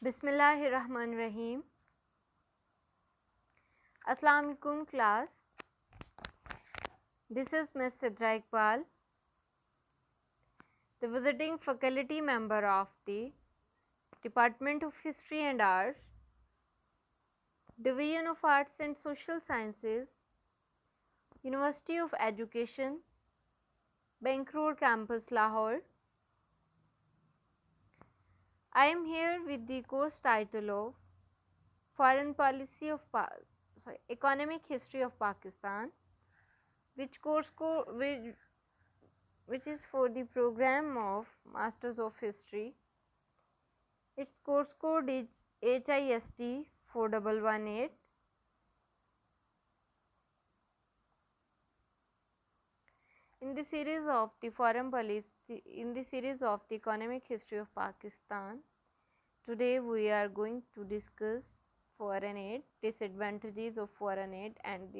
Bismillahirrahmanirrahim. Assalamu alaikum class. This is Ms. Sidra Iqbal, the visiting faculty member of the Department of History and Arts, Division of Arts and Social Sciences, University of Education, Bank Road Campus, Lahore. I am here with the course title of Foreign Policy of Economic History of Pakistan, which is for the program of Masters of History. Its course code is HIST 4118. In the series of the economic history of Pakistan, today we are going to discuss foreign aid, disadvantages of foreign aid, and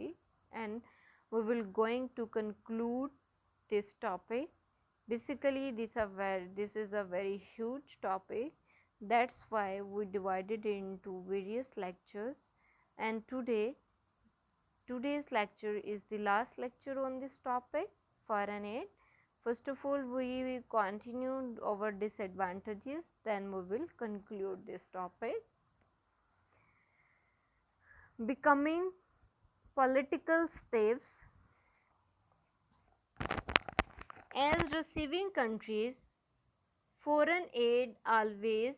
we will going to conclude this topic. Basically, this is a very huge topic. That's why we divided it into various lectures, and today's lecture is the last lecture on this topic, foreign aid. First of all, we will continue our disadvantages, then we will conclude this topic. Becoming political steps. As receiving countries, foreign aid always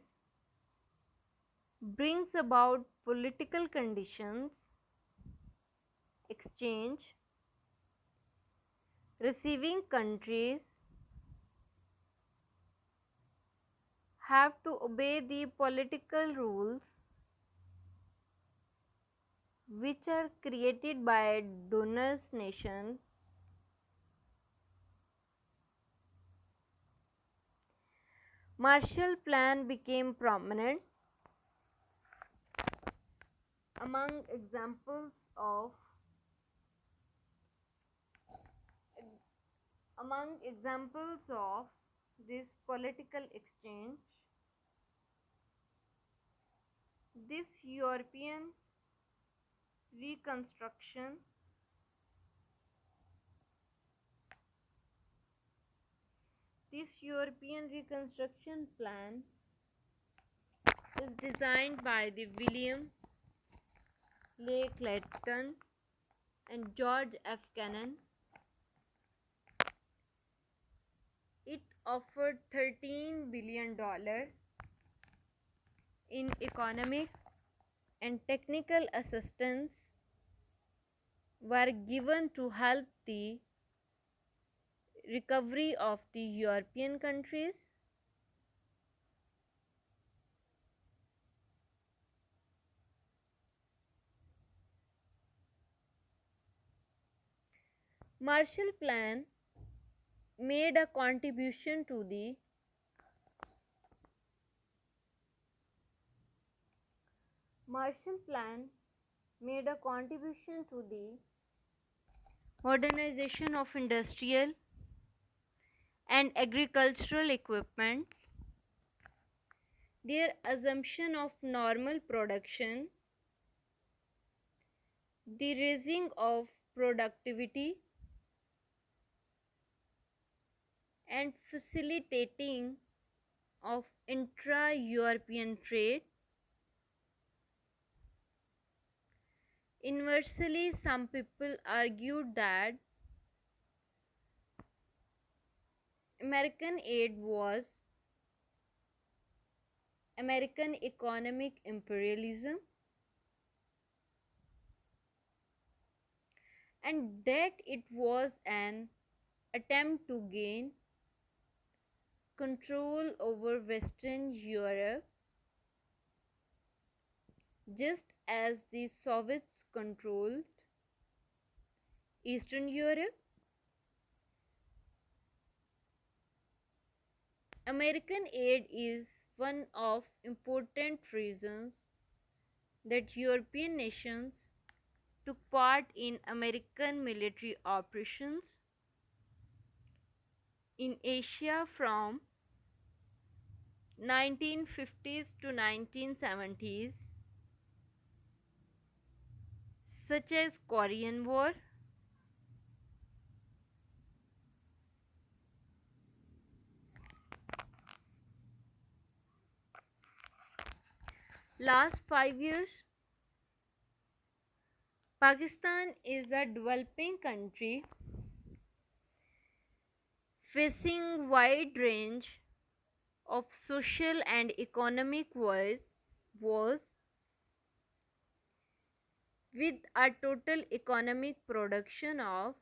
brings about political conditions, exchange. Receiving countries have to obey the political rules which are created by donors nation. Marshall Plan became prominent. Among examples of this political exchange, this European reconstruction plan is designed by the William Lake Clayton and George F. Kennan. It offered $13 billion in economic and technical assistance were given to help the recovery of the European countries. Marshall Plan made a contribution to the modernization of industrial and agricultural equipment, their assumption of normal production, the raising of productivity, and facilitating of intra-European trade. Inversely, some people argued that American aid was American economic imperialism, and that it was an attempt to gain control over Western Europe, just as the Soviets controlled Eastern Europe. American aid is one of important reasons that European nations took part in American military operations in Asia from 1950s to 1970s, such as Korean War, last 5 years, Pakistan is a developing country facing wide range of social and economic wars with a total economic production of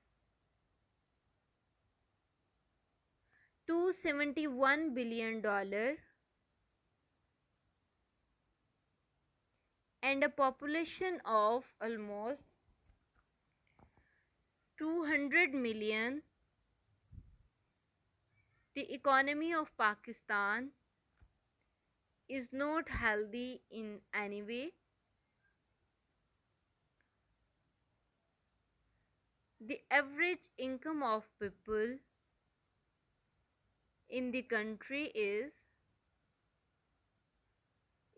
$271 billion and a population of almost 200 million. The economy of Pakistan is not healthy in any way. The average income of people in the country is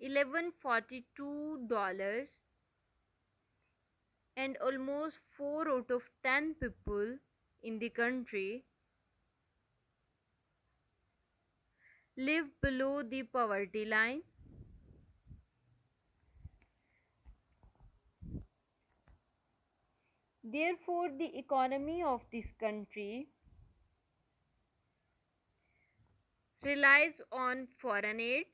$1142, and almost 4 out of 10 people in the country live below the poverty line. Therefore, the economy of this country relies on foreign aid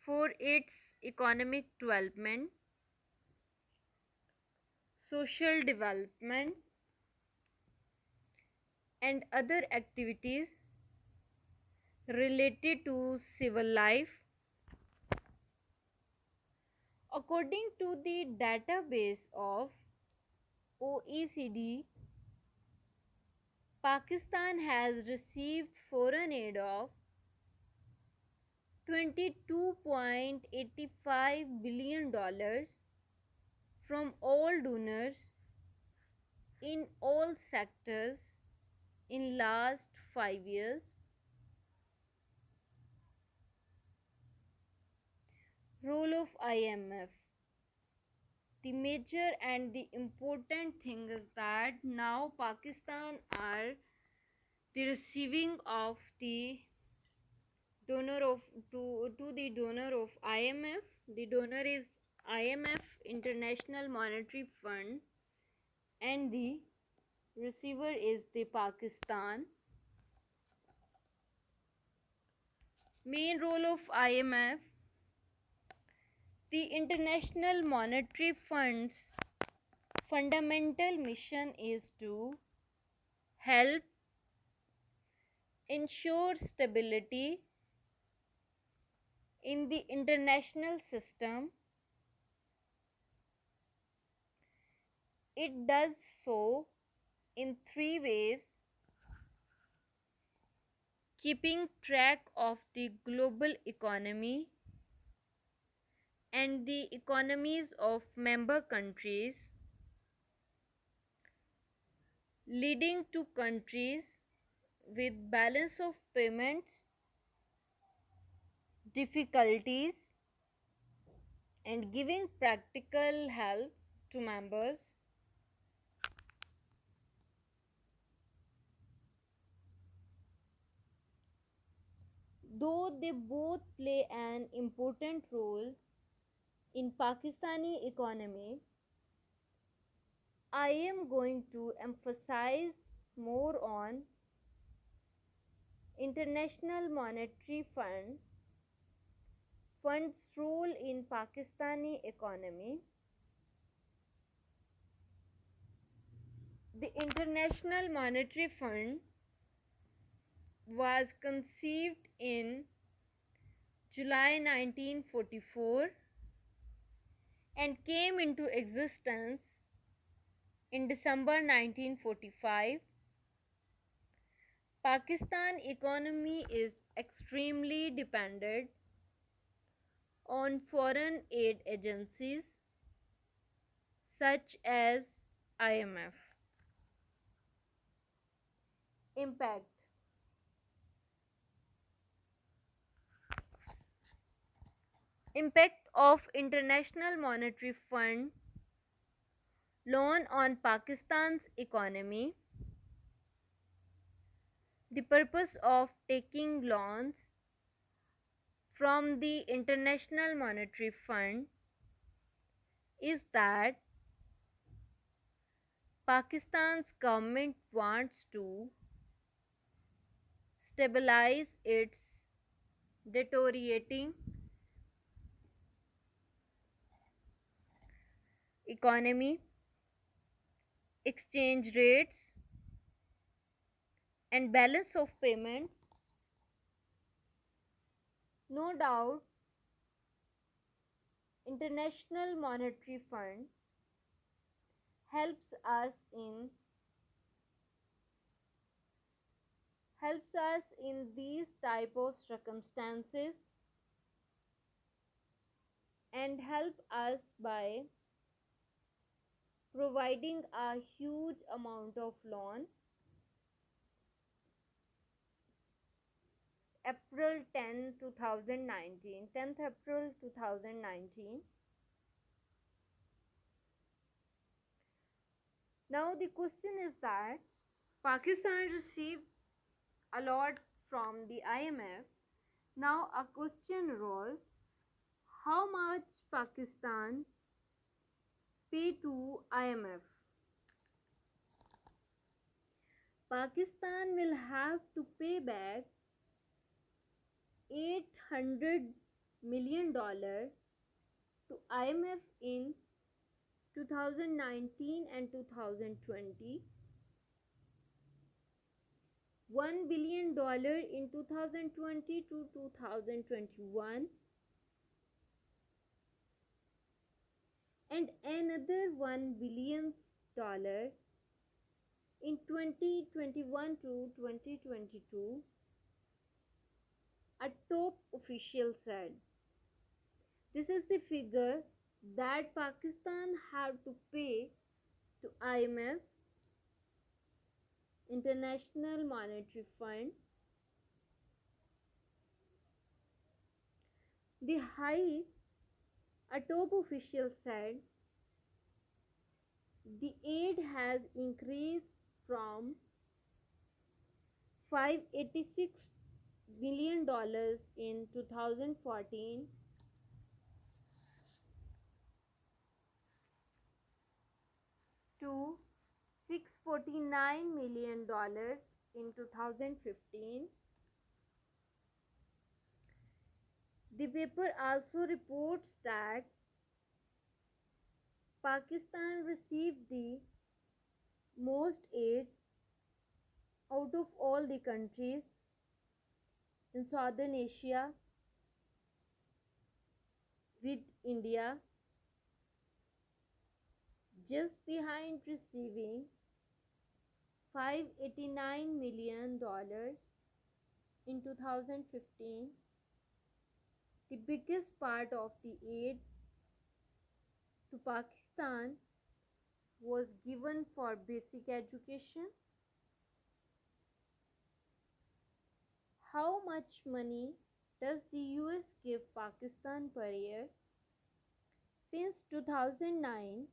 for its economic development, social development, and other activities related to civil life. According to the database of OECD, Pakistan has received foreign aid of $22.85 billion from all donors in all sectors in last 5 years. Role of IMF. The major and the important thing is that now Pakistan are the receiving of the donor of to the donor of IMF. The donor is IMF, International Monetary Fund, and the receiver is the Pakistan. Main role of IMF. The International Monetary Fund's fundamental mission is to help ensure stability in the international system. It does so in three ways: keeping track of the global economy and the economies of member countries, leading to countries with balance of payments difficulties, and giving practical help to members. Though they both play an important role in Pakistani economy, I am going to emphasize more on International Monetary Fund's role in Pakistani economy. The International Monetary Fund was conceived in July 1944 and came into existence in December 1945. Pakistan economy is extremely dependent on foreign aid agencies such as IMF. Impact. Impact of International Monetary Fund loan on Pakistan's economy. The purpose of taking loans from the International Monetary Fund is that Pakistan's government wants to stabilize its deteriorating economy, exchange rates, and balance of payments. No doubt, International Monetary Fund helps us in these type of circumstances and help us by providing a huge amount of loan. April 10, 2019, 10th April 2019. Now the question is that Pakistan received a lot from the IMF. Now a question arose, how much Pakistan pay to IMF? Pakistan will have to pay back $800 million to IMF in 2019 and 2020, $1 billion in 2020 to 2021, and another $1 billion in 2021 to 2022, a top official said. This is the figure that Pakistan have to pay to IMF, International Monetary Fund. A top official said, the aid has increased from $586 million in 2014 to $649 million in 2015. The paper also reports that Pakistan received the most aid out of all the countries in Southern Asia, with India just behind, receiving $589 million in 2015. The biggest part of the aid to Pakistan was given for basic education. How much money does the US give Pakistan per year? Since 2009,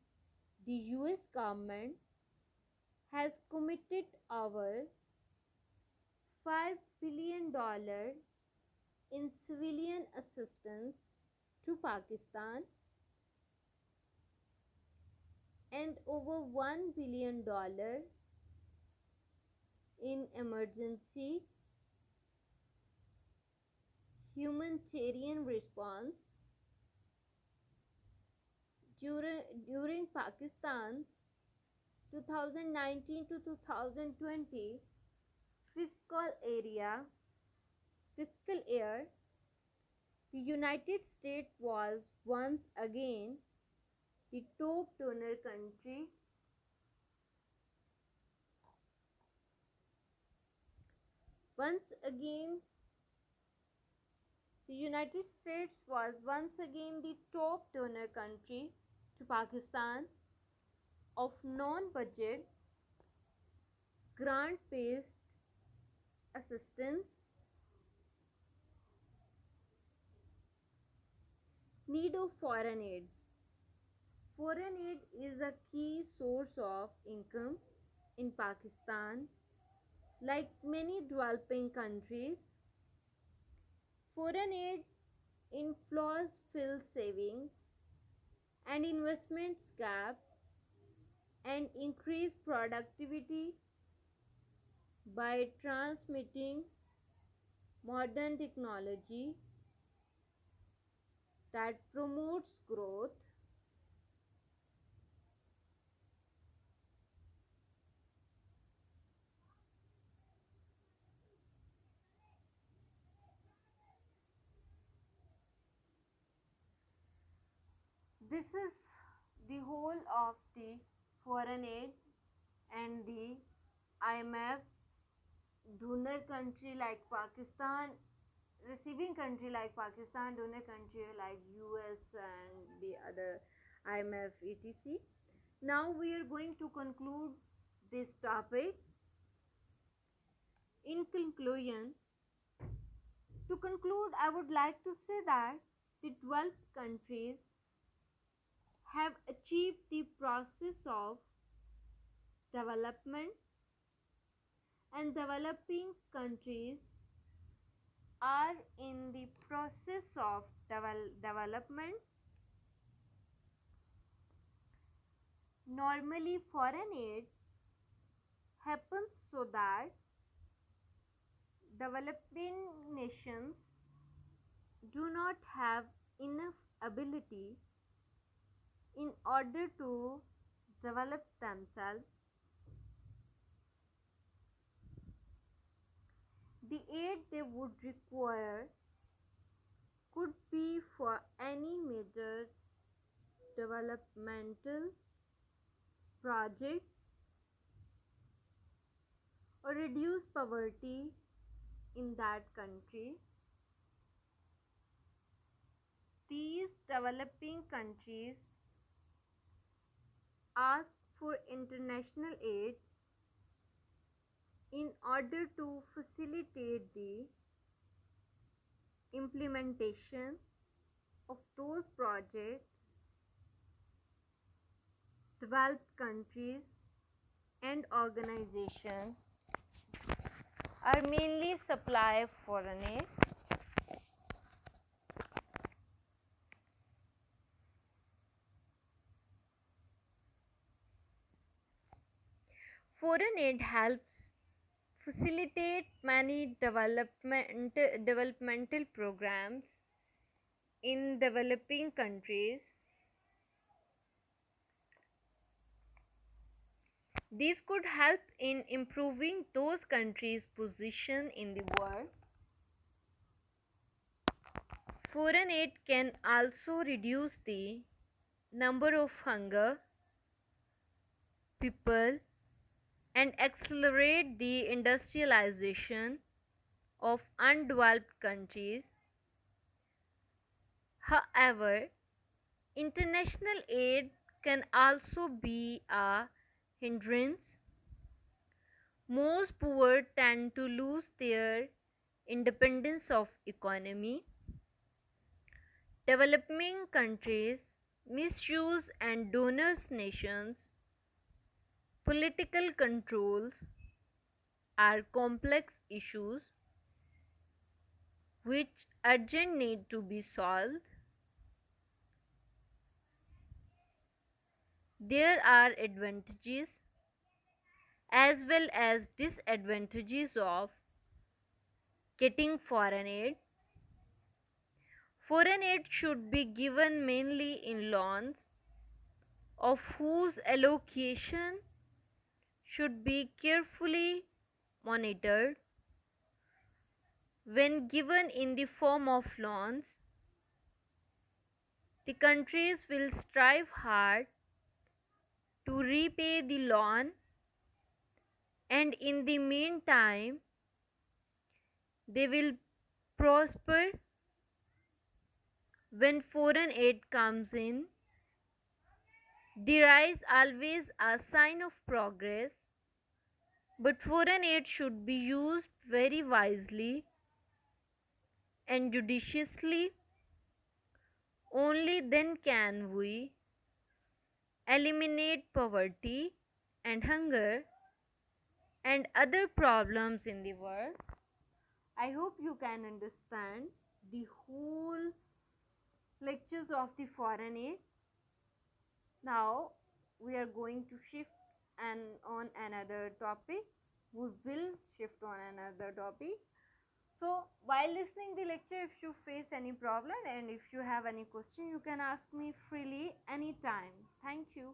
the US government has committed over $5 billion in civilian assistance to Pakistan and over $1 billion in emergency humanitarian response during Pakistan's 2019 to 2020 fiscal year. The United States was once again the top donor country. The United States was once again the top donor country to Pakistan of non-budget grant-based assistance. Need of foreign aid. Foreign aid is a key source of income in Pakistan. Like many developing countries, foreign aid inflows fill savings and investments gap and increase productivity by transmitting modern technology that promotes growth. This is the whole of the foreign aid and the IMF donor country like Pakistan, receiving country like Pakistan, donor country like US and the other IMF etc. Now we are going to conclude this topic. In conclusion, to conclude, I would like to say that the 12 countries have achieved the process of development, and developing countries are in the process of development. Normally, foreign aid happens so that developing nations do not have enough ability in order to develop themselves. The aid they would require could be for any major developmental project or reduce poverty in that country. These developing countries ask for international aid in order to facilitate the implementation of those projects. Developed countries and organizations are mainly supply foreign aid. Foreign aid helps facilitate many developmental programs in developing countries. These could help in improving those countries' position in the world. Foreign aid can also reduce the number of hunger people and accelerate the industrialization of undeveloped countries. However, international aid can also be a hindrance. Most poor tend to lose their independence of economy. Developing countries misuse and donors nations political controls are complex issues which urgent need to be solved. There are advantages as well as disadvantages of getting foreign aid. Foreign aid should be given mainly in loans, of whose allocation should be carefully monitored. When given in the form of loans, the countries will strive hard to repay the loan, and in the meantime, they will prosper. When foreign aid comes in, the rise always a sign of progress, but foreign aid should be used very wisely and judiciously. Only only then can we eliminate poverty and hunger and other problems in the world. I hope you can understand the whole lectures of the foreign aid. Now we are going to shift and on another topic. We will shift on another topic. So while listening the lecture, if you face any problem and if you have any question, you can ask me freely anytime. Thank you.